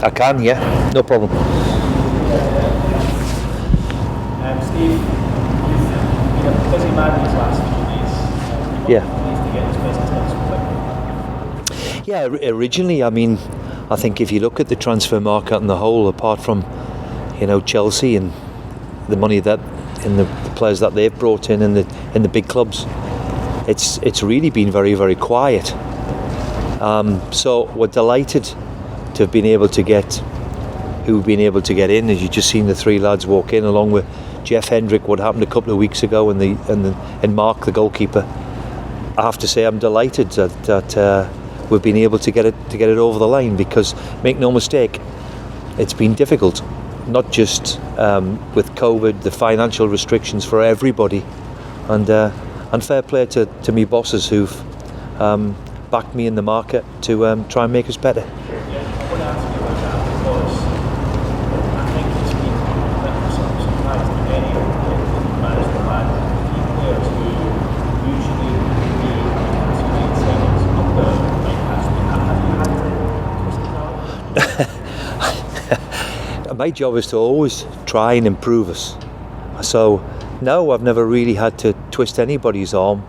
I can, yeah, no problem. Steve, you've been a busy man these last few days. Yeah. To get this business done so quickly? Yeah, originally, I mean, I think if you look at the transfer market on the whole, apart from, Chelsea and the money that and the players that they've brought in the big clubs, it's really been very, very quiet. So we're delighted to have been able to get who we've been able to get in. As you just seen the three lads walk in, along with Jeff Hendrick, what happened a couple of weeks ago, and Mark, the goalkeeper. I have to say I'm delighted that we've been able to get it over the line, because make no mistake, it's been difficult, not just with COVID, the financial restrictions for everybody, and fair play to me bosses who've backed me in the market to try and make us better. My job is to always try and improve us. So no, I've never really had to twist anybody's arm.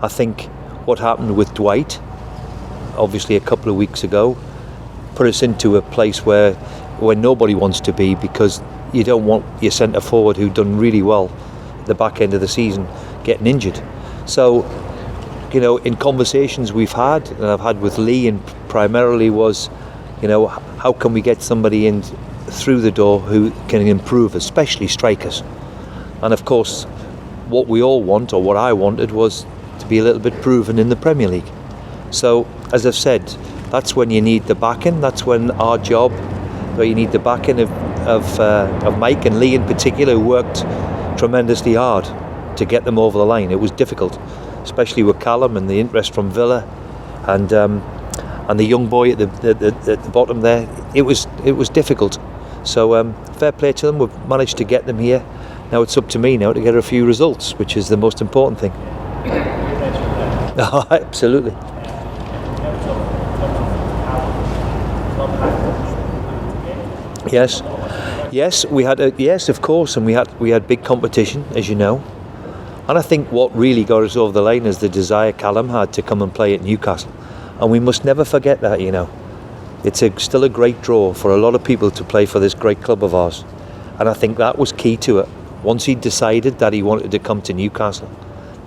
I think what happened with Dwight, obviously a couple of weeks ago, put us into a place where nobody wants to be, because you don't want your centre forward, who'd done really well at the back end of the season, getting injured. So, in conversations we've had, and I've had with Lee, and primarily was, how can we get somebody in through the door who can improve, especially strikers. And of course, what we all want, or what I wanted, was to be a little bit proven in the Premier League. So, as I've said, that's when you need the backing. That's when our job, where you need the backing of Mike and Lee in particular, who worked tremendously hard to get them over the line. It was difficult, especially with Callum and the interest from Villa, and the young boy at the bottom there. It was difficult. So fair play to them. We've managed to get them here. Now it's up to me now to get a few results, which is the most important thing. Absolutely. Yes, we had yes, of course, and we had big competition, as you know. And I think what really got us over the line is the desire Callum had to come and play at Newcastle, and we must never forget that. It's still a great draw for a lot of people to play for this great club of ours, and I think that was key to it. Once he decided that he wanted to come to Newcastle,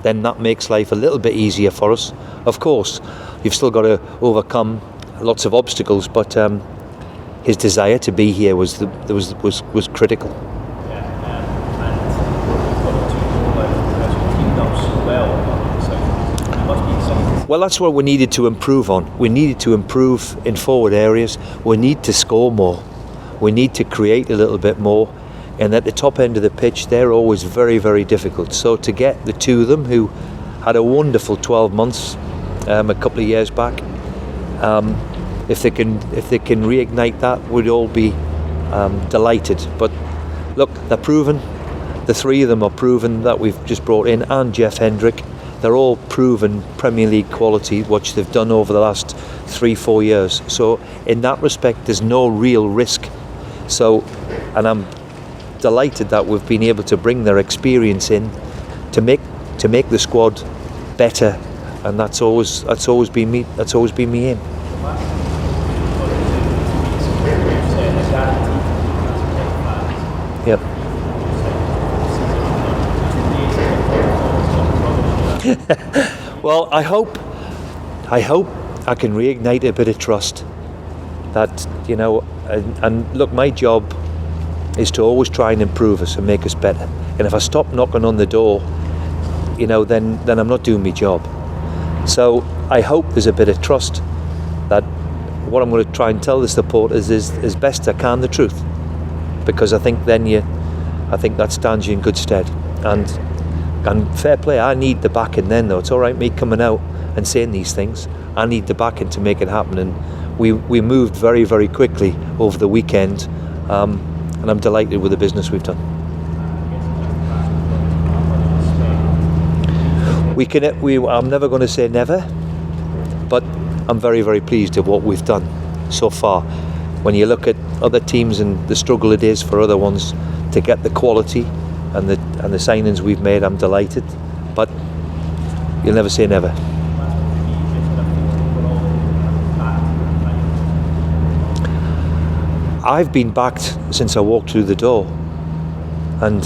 then that makes life a little bit easier for us. Of course, you've still got to overcome lots of obstacles, but his desire to be here was critical. Well, that's what we needed to improve on. We needed to improve in forward areas. We need to score more. We need to create a little bit more. And at the top end of the pitch, they're always very, very difficult. So to get the two of them, who had a wonderful 12 months a couple of years back, if they can reignite that, we'd all be delighted. But look, they're proven. The three of them are proven that we've just brought in, and Jeff Hendrick. They're all proven Premier League quality, which they've done over the last 3-4 years. So in that respect, there's no real risk. So, and I'm delighted that we've been able to bring their experience in to make the squad better, and that's always been me aim. Yep. Well, I hope I can reignite a bit of trust. That and look, my job is to always try and improve us and make us better. And if I stop knocking on the door, then I'm not doing my job. So I hope there's a bit of trust that what I'm going to try and tell the supporters is as best I can the truth, because I think that stands you in good stead. And fair play, I need the backing then, though. It's all right me coming out and saying these things. I need the backing to make it happen. And we moved very, very quickly over the weekend, and I'm delighted with the business we've done. I'm never going to say never, but I'm very, very pleased with what we've done so far. when you look at other teams and the struggle it is for other ones to get the quality and the signings we've made, I'm delighted. But you'll never say never. I've been backed since I walked through the door, and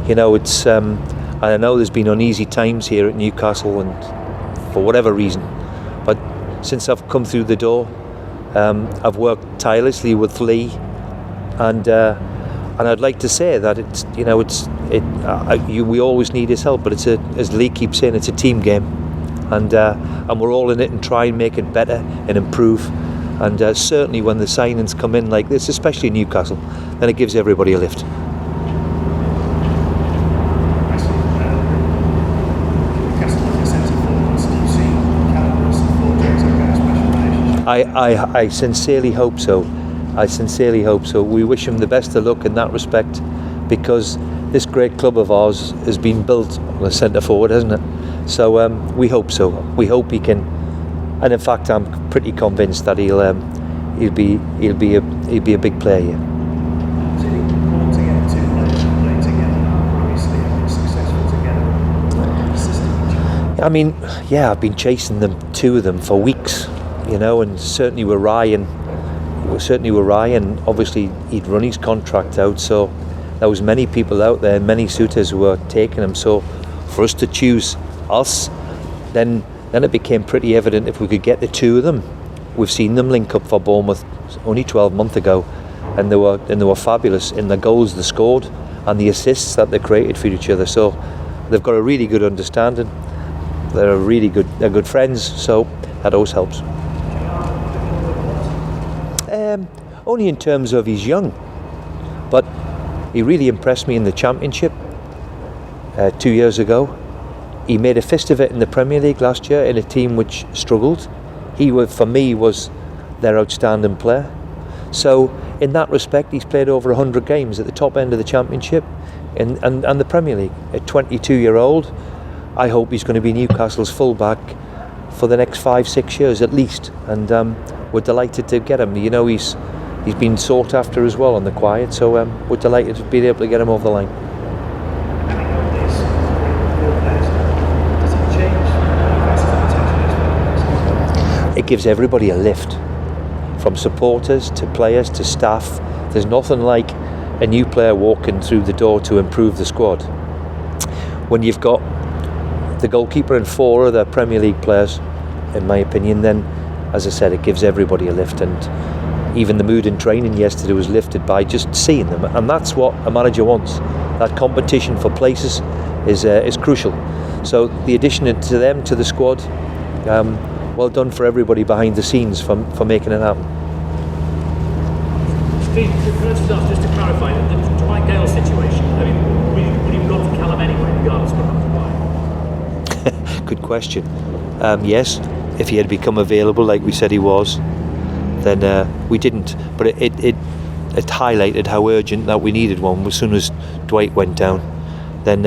it's I know there's been uneasy times here at Newcastle, and for whatever reason, but since I've come through the door, I've worked tirelessly with Lee, and I'd like to say that we always need his help, but as Lee keeps saying, it's a team game, and we're all in it and try and make it better and improve. And certainly when the signings come in like this, especially in Newcastle, then it gives everybody a lift. I sincerely hope so. We wish him the best of luck in that respect, because this great club of ours has been built on a centre forward, hasn't it? So we hope so. We hope he can. And in fact, I'm pretty convinced that he'll be a big player here. Is it important to get two players to play together? Obviously, have been successful together. I mean, yeah, I've been chasing two of them for weeks, and certainly with Ryan. Obviously, he'd run his contract out, so there was many people out there, many suitors who were taking him. So for us to choose us, then it became pretty evident if we could get the two of them. We've seen them link up for Bournemouth only 12 months ago, and they were fabulous in the goals they scored and the assists that they created for each other. So they've got a really good understanding. They're good friends. So that always helps. Only in terms of he's young, but he really impressed me in the Championship 2 years ago. He made a fist of it in the Premier League last year in a team which struggled. For me, was their outstanding player. So in that respect, he's played over 100 games at the top end of the Championship and the Premier League. A 22-year-old, I hope he's going to be Newcastle's fullback for the next 5-6 years at least. And we're delighted to get him. He's been sought after as well on the quiet. So we're delighted to be able to get him over the line. It gives everybody a lift, from supporters to players to staff. There's nothing like a new player walking through the door to improve the squad. When you've got the goalkeeper and 4 other Premier League players, in my opinion, then, as I said, it gives everybody a lift. And even the mood in training yesterday was lifted by just seeing them. And that's what a manager wants. That competition for places is crucial. So the addition to them to the squad, well done for everybody behind the scenes for making it happen. Steve, just to clarify, the Dwight Gale situation, I mean, would you have gone for Callum anyway, regardless of why? Good question. Yes, if he had become available like we said he was, then we didn't. But it highlighted how urgent that we needed one as soon as Dwight went down. Then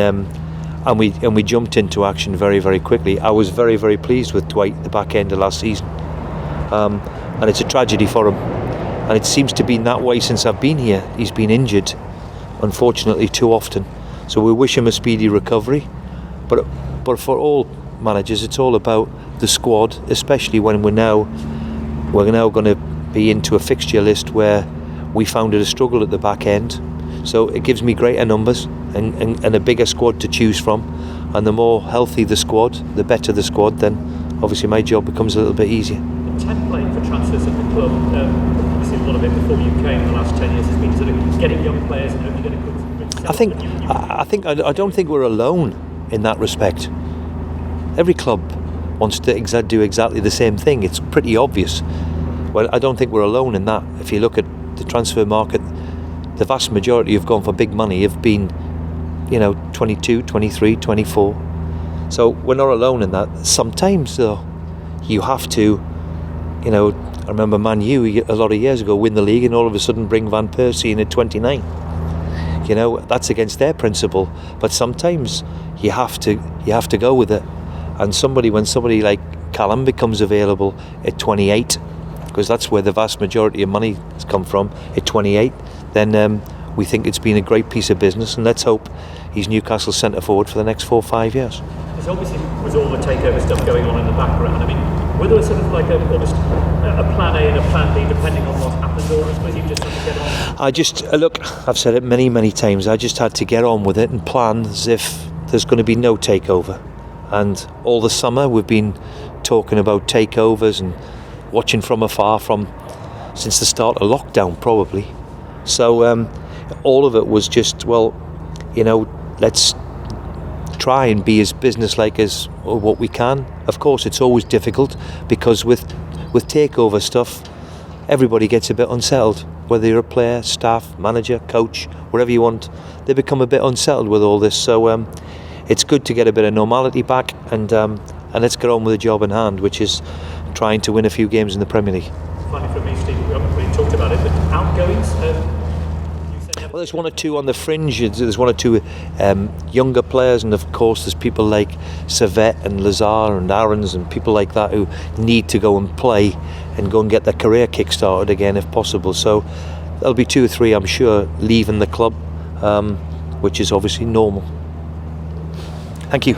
and we jumped into action very, very quickly. I was very, very pleased with Dwight at the back end of last season, and it's a tragedy for him, and it seems to be that way since I've been here. He's been injured, unfortunately, too often, so we wish him a speedy recovery. But for all managers, it's all about the squad, especially when we're now going to be into a fixture list where we found it a struggle at the back end. So it gives me greater numbers and a bigger squad to choose from, and the more healthy the squad, the better the squad, then obviously my job becomes a little bit easier. The template for transfers at the club, obviously a lot of it before you came in the last 10 years has been sort of getting young players and hoping to get a good I don't think we're alone in that respect. Every club wants to do exactly the same thing. It's pretty obvious. Well, I don't think we're alone in that. If you look at the transfer market, the vast majority have gone for big money, have been 22, 23, 24. So we're not alone in that. Sometimes though, you have to, I remember Man U a lot of years ago win the league and all of a sudden bring Van Persie in at 29. That's against their principle, but sometimes you have to go with it. And when somebody like Callum becomes available at 28, because that's where the vast majority of money has come from, at 28, then we think it's been a great piece of business, and let's hope he's Newcastle's centre forward for the next 4 or 5 years. There's obviously was all the takeover stuff going on in the background. I mean, were there sort of like almost a plan A and a plan B depending on what happened, or I suppose you just had to get on? I just, look, I've said it many times, I just had to get on with it and plan as if there's going to be no takeover. And all the summer we've been talking about takeovers and watching from afar since the start of lockdown probably. So all of it was just, well, let's try and be as businesslike as what we can. Of course, it's always difficult because with takeover stuff, everybody gets a bit unsettled. Whether you're a player, staff, manager, coach, whatever you want, they become a bit unsettled with all this. So it's good to get a bit of normality back, and let's get on with the job in hand, which is trying to win a few games in the Premier League. Finally, for me, Steve, we haven't really talked about it, but outgoings. Well, there's one or two on the fringe. There's one or two younger players, and of course there's people like Servette and Lazar and Aarons and people like that who need to go and play and go and get their career kick-started again if possible. So there'll be 2 or 3, I'm sure, leaving the club, which is obviously normal. Thank you.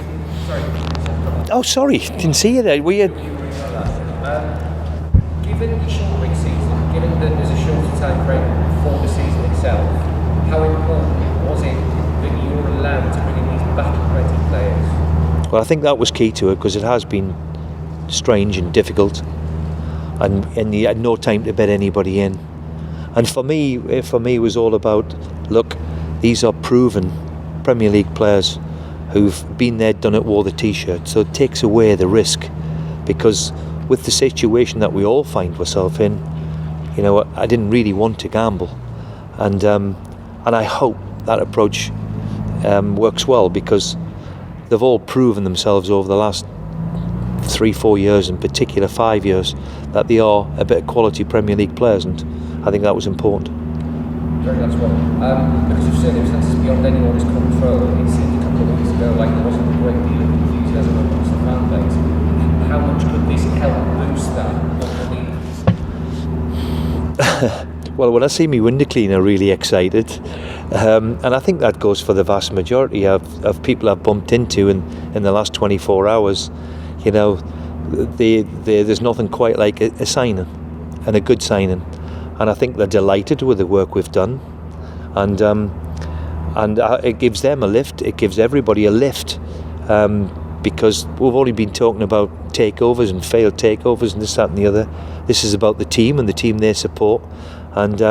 Oh, sorry, didn't see you there. Were you? Given the short week season, given that there's a shorter time frame for the season itself, how important was it that you were allowed to bring in these battle-ready players? Well, I think that was key to it, because it has been strange and difficult, and you had no time to bed anybody in. And for me, it was all about, look, these are proven Premier League players who've been there, done it, wore the T-shirt. So it takes away the risk, because with the situation that we all find ourselves in, I didn't really want to gamble, and I hope that approach works well, because they've all proven themselves over the last 3-4 years, in particular 5 years, that they are a bit of quality Premier League players, and I think that was important. Very much well. Because of circumstances beyond anyone's control, it seemed a couple of weeks ago like there wasn't a great deal of enthusiasm amongst the fan base. How much could this help boost that? Well, when I see me window cleaner really excited, and I think that goes for the vast majority of people I've bumped into in the last 24 hours, there's nothing quite like a signing, and a good signing. And I think they're delighted with the work we've done, and it gives them a lift. It gives everybody a lift, because we've only been talking about takeovers and failed takeovers and this, that and the other. This is about the team and the team they support, and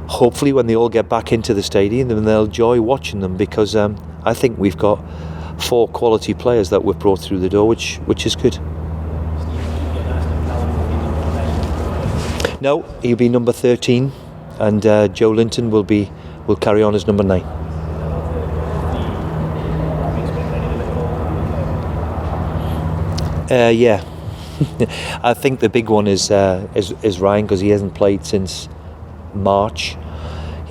hopefully when they all get back into the stadium, then they'll enjoy watching them, because I think we've got 4 quality players that we've brought through the door, which is good. No, he'll be number 13, and Joe Linton will carry on as number 9. Yeah, I think the big one is Ryan, because he hasn't played since March,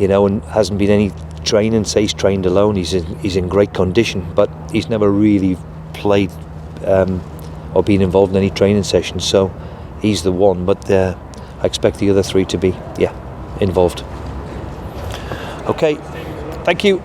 and hasn't been any training. Say he's trained alone. He's in great condition, but he's never really played or been involved in any training sessions. So he's the one, but I expect the other 3 to be involved. Okay, thank you.